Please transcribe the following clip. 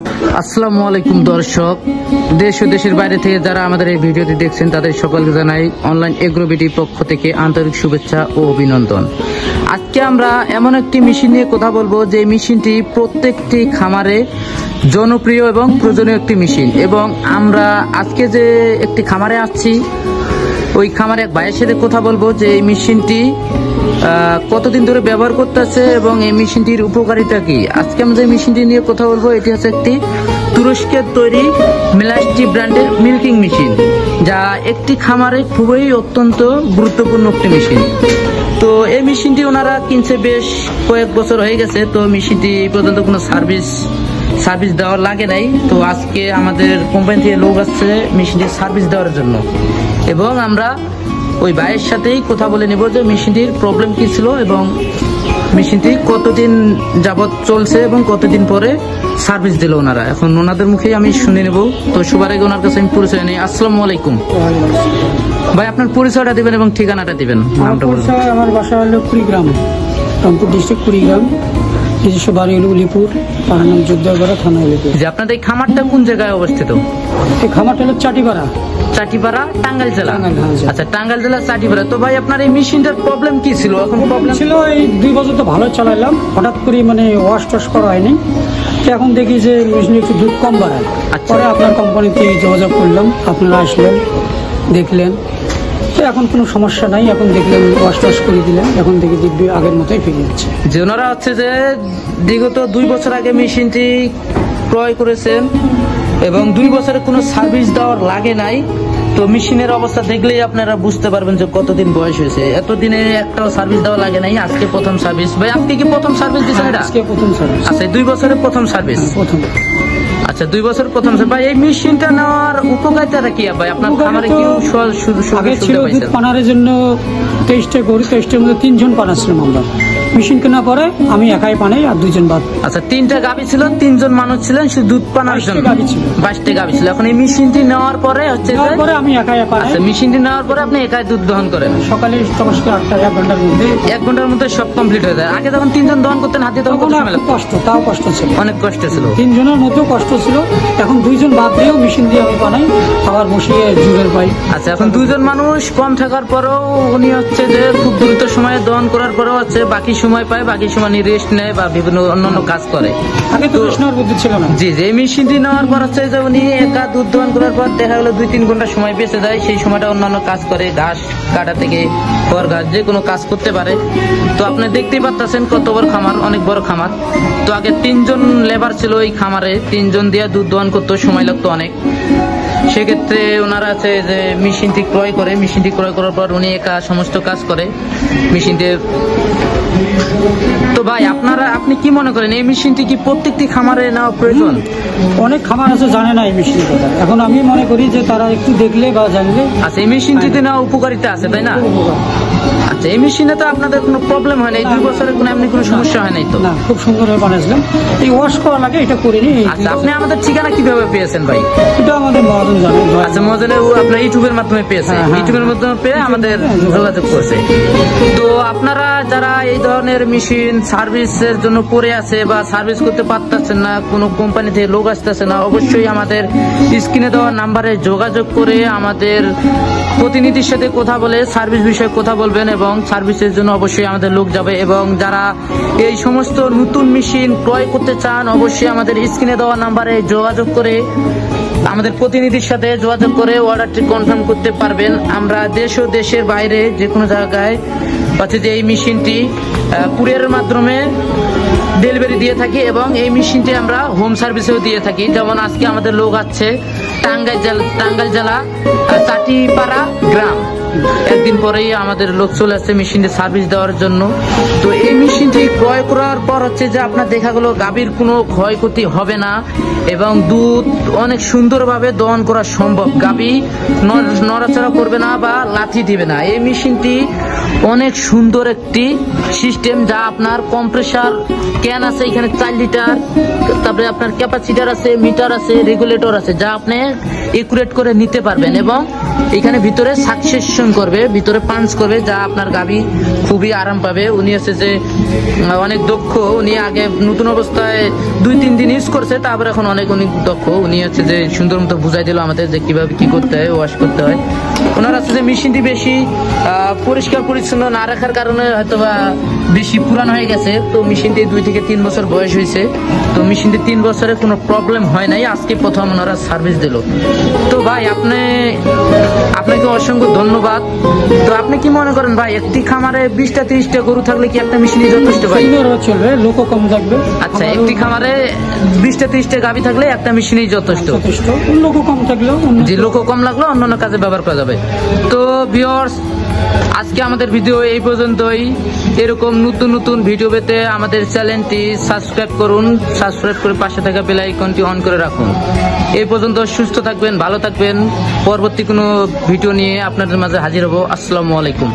আসসালামু আলাইকুম দর্শক, দেশ ও দেশের বাইরে থেকে যারা আমাদের এই ভিডিওটি দেখছেন তাদের সকলকে জানাই অনলাইন এগ্রোবিটির পক্ষ থেকে আন্তরিক শুভেচ্ছা ও অভিনন্দন। আজকে আমরা এমন একটি মেশিন নিয়ে কথা বলবো যে মেশিনটি প্রত্যেকটি খামারে জনপ্রিয় এবং প্রয়োজনীয় একটি মেশিন। এবং আমরা আজকে যে একটি খামারে আসছি, ওই খামারে এক ভাইয়ের সাথে কথা বলবো যে এই মেশিনটি কতদিন ধরে ব্যবহার করতেছে এবং এই মেশিনটির উপকারিতা কি। আজকে আমরা এই মেশিনটি নিয়ে কথা বলবো। এটি হচ্ছে একটি তুরস্কের তৈরি মিলাস্টি ব্র্যান্ডের মিল্কিং মেশিন, যা একটি খামারে খুবই অত্যন্ত গুরুত্বপূর্ণ একটি মেশিন। তো এই মেশিনটি ওনারা কিনছে বেশ কয়েক বছর হয়ে গেছে। তো মেশিনটি এই পর্যন্ত কোনো সার্ভিস দেওয়ার লাগে নাই। তো আজকে আমাদের কোম্পানি থেকে লোক আসছে মেশিনটির সার্ভিস দেওয়ার জন্য, এবং আমরা ওই ভাইয়ের সাথেই কথা বলে নেব যে মেশিনটির প্রবলেম কি ছিল এবং মেশিনটি কতদিন যাবৎ চলছে এবং কতদিন পরে সার্ভিস দিল ওনারা। এখন ওনাদের মুখেই আমি শুনে নেব। তো সবার আগে ওনার কাছে আমি পরিচয় নেই। আসসালামু আলাইকুম ভাই, আপনার পরিচয়টা দিবেন এবং ঠিকানাটা দিবেন। আমার বাসা হলো কুড়িগ্রাম, রংপুর ডিস্ট্রিক্ট কুড়িগ্রাম। নিজস্ব বাড়ি হলো উলিপুর, পাড়ার নাম যোদ্ধাপাড়া, থানা উলিপুর। যে আপনাদের এই খামারটা কোন জায়গায় অবস্থিত? এই খামারটা হলো চাটিপাড়া, টাঙ্গাইল জেলা। আচ্ছা, টাঙ্গাইল জেলা চাটিপাড়া। তো ভাই আপনার এই মেশিনটার প্রবলেম কি ছিল? এখন প্রবলেম ছিল এই 2 বছর তো ভালো চালাইলাম, হঠাৎ করে ওয়াশ টস করা হয়নি। তো এখন দেখি যে মেশিনে একটু দুধ কম বাড়ায়। পরে আপনার কোম্পানিতে যোগাযোগ করলাম, আপনারা আসলেন, দেখলেন। তো এখন কোনো সমস্যা নাই, এখন দেখলেন ওয়াশ টস করে দিলেন, এখন দেখি দিব্যি আগের মতোই ফিরে যাচ্ছে। যে ওনারা হচ্ছে যে বিগত 2 বছর আগে মেশিনটি ক্রয় করেছেন এবং 2 বছরে কোনো সার্ভিস দেওয়ার লাগে নাই। তো মেশিনের অবস্থা দেখলেই আপনারা বুঝতে পারবেন যে কতদিন বয়স হয়েছে। এতদিনে একটাও সার্ভিস দেওয়া লাগে নাই, আজকে প্রথম সার্ভিস। ভাই আপনি কি প্রথম সার্ভিস দিচ্ছেন? এটা আজকে প্রথম সার্ভিস। আচ্ছা, 2 বছরের প্রথম সার্ভিস। প্রথম। আচ্ছা, 2 বছর প্রথম। ভাই এই মেশিনটা নেওয়ার উপকারিতাটা কি? ভাই আপনার খামারে কি আগে ছিল দুধ পানারের জন্য 23টা গরু, 23টার মধ্যে 3 জন পানাচ্ছিলাম আমরা। মেশিন কেনার পরে আমি একাই পানাই আর 2 জন বাদ। আচ্ছা, 3টা গাভী ছিল, 3 জন মানুষ ছিলেন শুধু দুধ পানার জন্য। 22টা গাভী ছিল। এখন এই মেশিনটি নেওয়ার পরে হচ্ছে পরে আমি একাই পানাই। আচ্ছা, মেশিনটি নেওয়ার পরে আপনি একাই দুধ দহন করেন? সকালে 8টা 1 ঘন্টার মধ্যে। 1 ঘন্টার মধ্যে সব কমপ্লিট হয়ে যায়। আগে যখন 3 জন দহন করতেন হাতে, তখন কত সময় লাগতো? কষ্ট, তাও কষ্ট ছিল, অনেক কষ্ট ছিল। 3 জনের মধ্যেও কষ্ট ছিল। এখন 2 জন বাদ দিয়েও মেশিন দিয়ে আমি বানাই, আবার বসিয়ে জুড়ের পাই। আচ্ছা, এখন 2 জন মানুষ কম থাকার পরেও উনি হচ্ছে যে খুব দ্রুত সময়ে দহন করার পরেও হচ্ছে বাকি সময় পায়, বাকি সময় রেস্ট নেয় বা বিভিন্ন অন্যান্য কাজ করে। আগে তো নেওয়ার বুদ্ধি ছিল না। জি, যে মেশিনটি নেওয়ার পর হচ্ছে যে উনি একা দুধ দহন করার পর দেখা গেলো 2-3 ঘন্টা সময় বেঁচে যায়। সেই সময়টা অন্যান্য কাজ করে, ঘাস কাটা থেকে খড় ঘাস যে কোনো কাজ করতে পারে। তো আপনি দেখতেই পাচ্ছেন কত বড় খামার, অনেক বড় খামার। তো আগে 3 জন লেবার ছিল এই খামারে, 3 জন দিয়ে দুধ দহন করতে সময় লাগতো অনেক। সেক্ষেত্রে ওনারা আছে যে মেশিনটি ক্রয় করার পর উনি একা সমস্ত কাজ করে মেশিনটি। তো ভাই আপনি কি মনে করেন এই মেশিনটি কি প্রত্যেকটি খামারে নেওয়া প্রয়োজন? অনেক খামার আছে জানে না এই মেশিনের কথা। এখন আমি মনে করি যে তারা একটু দেখলে বা জানলে। আচ্ছা, এই মেশিনটিতে নেওয়া উপকারিতা আছে, তাই না? আচ্ছা, এই মেশিনে তো আপনাদের কোনো প্রবলেম হয় না? এই 2 বছরে কোনো এমনি কোনো সমস্যা হয় নাই তো? না, খুব সুন্দরভাবে বানাইছিলাম। এই ওয়াশ করা লাগে, এটা করিনি। আচ্ছা, আপনি আমাদের ঠিকানা কিভাবে পেয়েছেন ভাই? এটা আমাদের মহাজন জানে। আচ্ছা, মহাজনে আপনার ইউটিউবের মাধ্যমে পেয়েছে, ইউটিউবের মাধ্যমে পেয়ে আমাদের যোগাযোগ করছে। তো আপনারা যারা এই ধরনের মেশিন সার্ভিসের জন্য পড়ে আছে বা সার্ভিস করতে পারতেছেন না, কোনো কোম্পানি থেকে লোক আসতেছে না, অবশ্যই আমাদের স্ক্রিনে দেওয়া নাম্বারে যোগাযোগ করে আমাদের প্রতিনিধির সাথে কথা বলে সার্ভিস বিষয়ে কথা বলবেন এবং সার্ভিসের জন্য অবশ্যই আমাদের লোক যাবে। এবং যারা এই সমস্ত নতুন মেশিন ক্রয় করতে চান, অবশ্যই আমাদের স্ক্রিনে দেওয়া নাম্বারে যোগাযোগ করে আমাদের প্রতিনিধির সাথে যোগাযোগ করে অর্ডারটি কনফার্ম করতে পারবেন। আমরা দেশ ও দেশের বাইরে যে কোনো জায়গায় হচ্ছে যে এই মেশিনটি কুরিয়ারের মাধ্যমে ডেলিভারি দিয়ে থাকি এবং এই মেশিনটি আমরা হোম সার্ভিসেও দিয়ে থাকি। যেমন আজকে আমাদের লোক আছে টাঙ্গাইল জেলা চাটিপাড়া গ্রাম। একদিন পরেই আমাদের লোক চলে আসছে মেশিনটি সার্ভিস দেওয়ার জন্য। তো এই মেশিনটি ক্রয় করার পর হচ্ছে যে আপনার দেখা গেল গাভীর কোনো ক্ষয়ক্ষতি হবে না এবং দুধ অনেক সুন্দরভাবে দহন করা সম্ভব। গাভী নড়াচড়া করবে না বা লাথি দিবে না। এই মেশিনটি অনেক সুন্দর একটি সিস্টেম, যা আপনার কম্প্রেসার ক্যান আছে এখানে 4 লিটার, তারপরে আপনার ক্যাপাসিটার আছে, মিটার আছে, রেগুলেটর আছে, যা আপনি একুরেট করে নিতে পারবেন। এবং এখানে ভিতরে সাকসেশন করবে, ভিতরে পাঞ্চ করবে, যা আপনার গাভী খুবই আরাম পাবে। উনি আছে যে অনেক দক্ষ, উনি আগে নতুন অবস্থায় 2-3 দিন ইউজ করছে, তারপর এখন অনেক দক্ষ। উনি হচ্ছে যে সুন্দর মতো বুঝাই দিল আমাদের যে কিভাবে কি করতে হয়, ওয়াশ করতে হয়। ওনার আছে যে মেশিনটি বেশি পরিষ্কার পরিচ্ছন্ন না রাখার কারণে হয়তোবা বেশি পুরান হয়ে গেছে, তো মেশিনটি 2 থেকে 3 বছর বয়স হয়েছে, তো মেশিনটি 3 বছরে কোনো প্রবলেম হয় নাই, আজকে প্রথম ওনারা সার্ভিস দিল। তো ভাই আপনাকে অসংখ্য ধন্যবাদ। তো আপনি কি মনে করেন ভাই, একটি খামারে 20-30টা গরু থাকলে কি একটা মেশিনই যথেষ্ট ভাই? চলবে, লোকও কম থাকবে। আচ্ছা, একটি খামারে 20-30টা গাভী থাকলে একটা মেশিনই যথেষ্ট, লোকও কম থাকলেও যে লোকও কম লাগলো অন্যান্য কাজে ব্যবহার করা যাবে। তো ভিউয়ার্স, আজকে আমাদের ভিডিও এই পর্যন্তই। এরকম নতুন নতুন ভিডিও পেতে আমাদের চ্যানেলটি সাবস্ক্রাইব করুন, সাবস্ক্রাইব করে পাশে থাকা বেল আইকনটি অন করে রাখুন। এই পর্যন্ত সুস্থ থাকবেন, ভালো থাকবেন। পরবর্তী কোনো ভিডিও নিয়ে আপনাদের মাঝে হাজির হব। আসসালামু আলাইকুম।